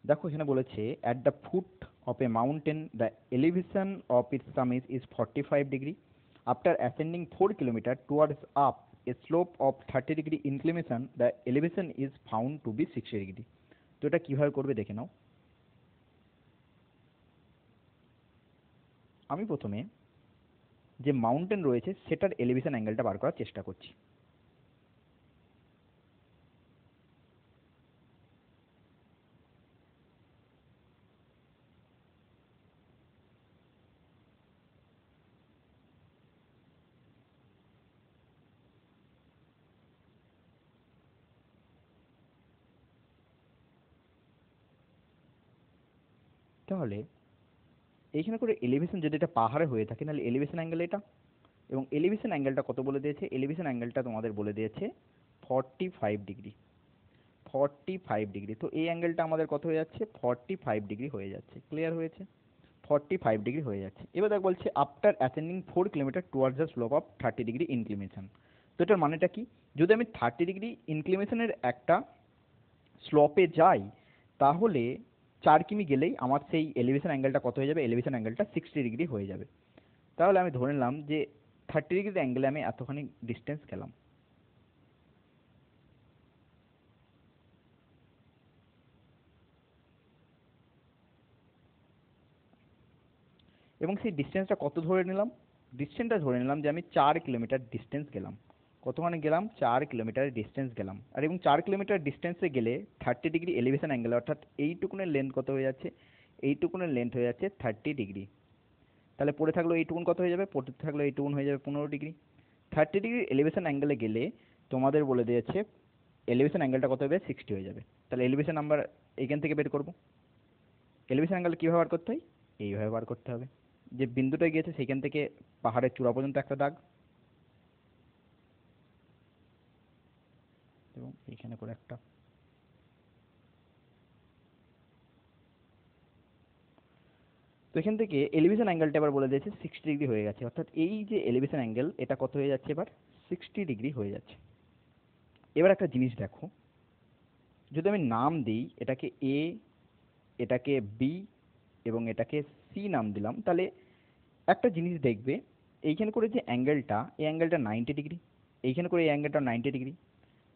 দেখো এখানে বলেছে at the foot of a mountain the elevation of its summit is 45 degree after ascending 4 kilometre towards up a slope of 30 degree inclination the elevation is found to be 60 degree. তো এটা কীভাবে করবে দেখে নাও। আমি প্রথমে যে মাউন্টেন রয়েছে সেটার এলিভেশন অ্যাঙ্গেলটা বার করার চেষ্টা করছি। তাহলে এইখানে করে এলিভেশন যদি এটা পাহাড়ে হয়ে থাকে তাহলে এলিভেশন অ্যাঙ্গেল এটা, এবং এলিভেশন অ্যাঙ্গেলটা কত বলে দিয়েছে, এলিভেশন অ্যাঙ্গেলটা তোমাদের বলে দিয়েছে 45 ডিগ্রি। 45 ডিগ্রি, তো এই অ্যাঙ্গেলটা আমাদের কত হয়ে যাচ্ছে, 45 ডিগ্রি হয়ে যাচ্ছে। ক্লিয়ার হয়েছে? 45 ডিগ্রি হয়ে যাচ্ছে। এবার দেখ বলছে after ascending 4 kilometre towards the slope of 30 degree inclination. তো এটার মানেটা কি, যদি আমি 30 ডিগ্রি ইনক্লিনেশনের একটা স্লোপে যাই তাহলে 4 কিমি গেলেই আমার সেই এলিভেশন অ্যাঙ্গেলটা কত হয়ে যাবে, এলিভেশন অ্যাঙ্গেলটা 60 ডিগ্রি হয়ে যাবে। তাহলে আমি ধরে নিলাম যে 30 ডিগ্রি অ্যাঙ্গেলে আমি এতখানি ডিস্টেন্স গেলাম। এবং সেই ডিস্টেন্সটা কত ধরে নিলাম, ডিস্টেন্সটা ধরে নিলাম যে আমি 4 কিলোমিটার ডিস্টেন্স গেলাম। কতখানি গেলাম, 4 কিলোমিটার ডিস্টেন্স গেলাম। আর এবং 4 কিলোমিটার ডিস্টেন্সে গেলে 30 ডিগ্রি এলিভেশন অ্যাঙ্গেল, অর্থাৎ এইটুকুনের লেন্থ কত হয়ে যাচ্ছে, এইটুকুনের লেন্থ হয়ে যাচ্ছে 30 ডিগ্রি। তাহলে পড়ে থাকলো এইটুকুন কত হয়ে যাবে, পড়তে থাকলো এইটুকুন হয়ে যাবে 15 ডিগ্রি। 30 ডিগ্রি এলিভেশন অ্যাঙ্গেলে গেলে তোমাদের বলে দিয়েছে এলিভেশন অ্যাঙ্গেলটা কত হবে, 60 হয়ে যাবে। তাহলে এলিভেশন নাম্বার এইখান থেকে বের করবো। এলিভেশন অ্যাঙ্গেল কীভাবে বার করতে হয়, এইভাবে বার করতে হবে। যে বিন্দুটা গিয়েছে সেখান থেকে পাহাড়ের চূড়া পর্যন্ত একটা দাগ, এবং এইখানে করে একটা। তো এখান থেকে এলিভেশন অ্যাঙ্গেলটা এবার বলে দিয়েছে 60 ডিগ্রি হয়ে গেছে, অর্থাৎ এই যে এলিভেশন অ্যাঙ্গেল এটা কত হয়ে যাচ্ছে, এবার 60 ডিগ্রি হয়ে যাচ্ছে। এবার একটা জিনিস দেখো, যদি আমি নাম দিই এটাকে এ, এটাকে বি এবং এটাকে সি নাম দিলাম, তাহলে একটা জিনিস দেখবে, এইখানে করে যে অ্যাঙ্গেলটা, এই অ্যাঙ্গেলটা 90 ডিগ্রি, এইখানে করে এই অ্যাঙ্গেলটা 90 ডিগ্রি।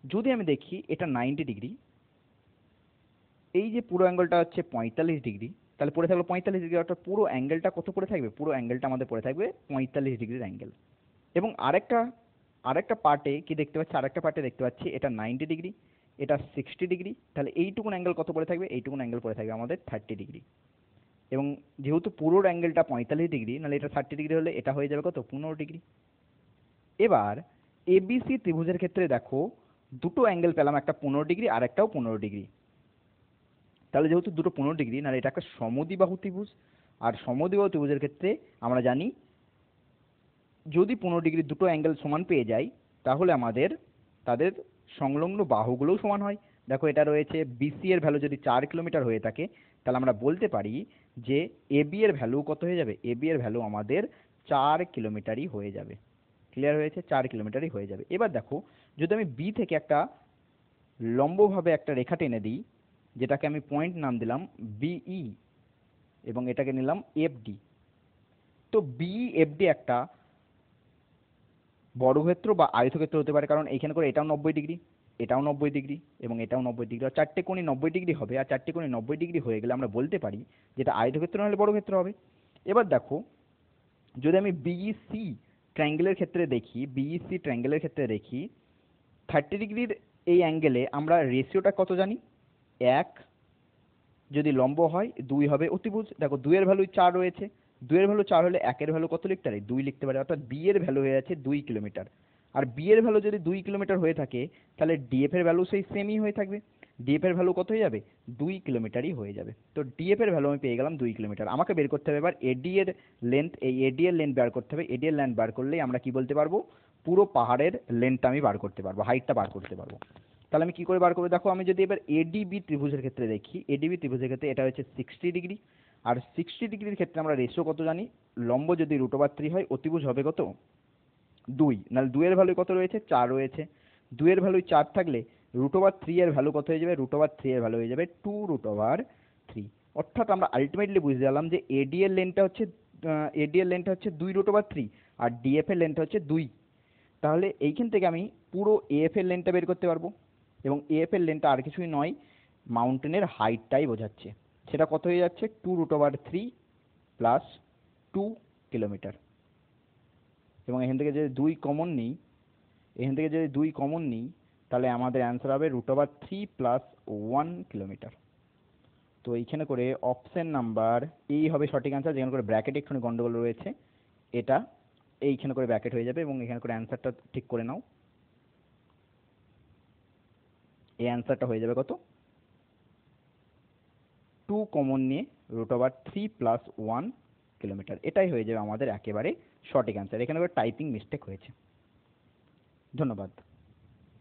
যদি আমি দেখি এটা 90 ডিগ্রি, এই যে পুরো অ্যাঙ্গেলটা হচ্ছে 45 ডিগ্রি, তাহলে পড়ে থাকলো 45 ডিগ্রি, অর্থাৎ পুরো অ্যাঙ্গেলটা কত পড়ে থাকবে, পুরো অ্যাঙ্গেলটা আমাদের পড়ে থাকবে 45 ডিগ্রির অ্যাঙ্গেল। এবং আরেকটা আরেকটা পার্টে কি দেখতে পাচ্ছি, আরেকটা পার্টে দেখতে পাচ্ছি এটা 90 ডিগ্রি, এটা 60 ডিগ্রি, তাহলে এইটুকুন অ্যাঙ্গেল কত পড়ে থাকবে, এইটুকুন অ্যাঙ্গেল পড়ে থাকবে আমাদের 30 ডিগ্রি। এবং যেহেতু পুরোর অ্যাঙ্গেলটা 45 ডিগ্রি, নাহলে এটা 30 ডিগ্রি হলে এটা হয়ে যাবে কত, 15 ডিগ্রি। এবার এবিসি ত্রিভুজের ক্ষেত্রে দেখো দুটো অ্যাঙ্গেল পেলাম, একটা 15 ডিগ্রি আর একটাও 15 ডিগ্রি। তাহলে যেহেতু দুটো 15 ডিগ্রি, নাহলে এটা একটা সমদ্বিবাহু ত্রিভুজ। আর সমদ্বিবাহু ত্রিভুজের ক্ষেত্রে আমরা জানি যদি 15 ডিগ্রি দুটো অ্যাঙ্গেল সমান পেয়ে যাই তাহলে আমাদের তাদের সংলগ্ন বাহুগুলোও সমান হয়। দেখো এটা রয়েছে বিসি এর ভ্যালু যদি 4 কিলোমিটার হয়ে থাকে, তাহলে আমরা বলতে পারি যে এবি এর ভ্যালু কত হয়ে যাবে, এবি এর ভ্যালু আমাদের 4 কিলোমিটারই হয়ে যাবে। ক্লিয়ার হয়েছে, 4 কিলোমিটারই হয়ে যাবে। এবার দেখো যদি আমি বি থেকে একটা লম্বভাবে একটা রেখা টেনে দিই, যেটাকে আমি পয়েন্ট নাম দিলাম বিই, এবং এটাকে নিলাম এফডি। তো বিএফডি একটা বর্গক্ষেত্র বা আয়তক্ষেত্র হতে পারে, কারণ এইখানে করে এটাও 90 ডিগ্রি, এটাও 90 ডিগ্রি এবং এটাও 90 ডিগ্রি, আর চারটে কোণই 90 ডিগ্রি হবে। আর চারটে কোণই 90 ডিগ্রি হয়ে গেলে আমরা বলতে পারি যেটা আয়তক্ষেত্র নাহলে বর্গক্ষেত্র হবে। এবার দেখো যদি আমি বিইসি ট্রায়াঙ্গেলের ক্ষেত্রে দেখি, বিইসি ট্রায়াঙ্গেলের ক্ষেত্রে দেখি 30 ডিগ্রির এই অ্যাঙ্গেলে আমরা রেশিওটা কত জানি, 1 যদি লম্ব হয় 2 হবে অতিভুজ। দেখো 2 এর ভ্যালু 4 রয়েছে, 2 এর ভ্যালু 4 হলে 1 এর ভ্যালু কত লিখতে পারি, 2 লিখতে পারি, অর্থাৎ বি এর ভ্যালু হয়ে যাচ্ছে 2 কিলোমিটার। আর বি এর ভ্যালু যদি 2 কিলোমিটার হয়ে থাকে তাহলে ডিএফ এর ভ্যালু সেই সেমই হয়ে থাকবে, ডিএফ এর ভ্যালু কত হয়ে যাবে, 2 কিলোমিটারই হয়ে যাবে। তো ডিএফ এর ভ্যালু আমি পেয়ে গেলাম 2 কিলোমিটার। আমাকে বের করতে হবে এবার এডি এর লেন্থ, এই এডি এর লেন্থ বার করতে হবে। এডি এর লেন্থ বার করলেই আমরা কি বলতে পারবো, পুরো পাহাড়ের লেন্থটা আমি বার করতে পারবো, হাইটটা বার করতে পারবো। তাহলে আমি কি করে বার করবো, দেখো আমি যদি এবার এডিবি ত্রিভুজের ক্ষেত্রে দেখি, এডিবি ত্রিভুজের ক্ষেত্রে এটা হচ্ছে 60 ডিগ্রি। আর 60 ডিগ্রির ক্ষেত্রে আমরা রেশিও কত জানি, লম্ব যদি √3 হয় অতিভুজ হবে কত, 2, নাহলে 2 এর ভ্যালু কত রয়েছে, 4 রয়েছে। 2 এর ভ্যালু 4 থাকলে √3 এর ভ্যালু কত হয়ে যাবে, √3 এর ভ্যালু হয়ে যাবে 2 √3 অর্থাৎ আমরা আলটিমেটলি বুঝতে পারলাম যে এডি এর লেন্থটা হচ্ছে 2√3 আর ডিএফ এর লেন্থ হচ্ছে 2। তাহলে এইখান থেকে আমি পুরো এএফ এর লেন্থটা বের করতে পারবো, এবং এএফ এর লেন্থটা আর কিছুই নয়, মাউন্টেনের হাইটটাই বোঝাচ্ছে। সেটা কত হয়ে যাচ্ছে? 2√3 প্লাস 2 কিলোমিটার। এবং এখান থেকে যদি 2 কমন নিই তাহলে আমাদের অ্যান্সার হবে √3 প্লাস 1 কিলোমিটার। তো এইখানে করে অপশন নাম্বার এই হবে সঠিক অ্যান্সার, যেখানে করে ব্র্যাকেট একটু গন্ডগোল রয়েছে, এটা এইখানে করে ব্র্যাকেট হয়ে যাবে, এবং এখানে করে অ্যান্সারটা ঠিক করে নাও। এই অ্যান্সারটা হয়ে যাবে কত? 2 কমন নিয়ে √3 প্লাস 1 কিলোমিটার, এটাই হয়ে যাবে আমাদের একেবারে সঠিক অ্যান্সার। এখানে করে টাইপিং মিস্টেক হয়েছে। ধন্যবাদ।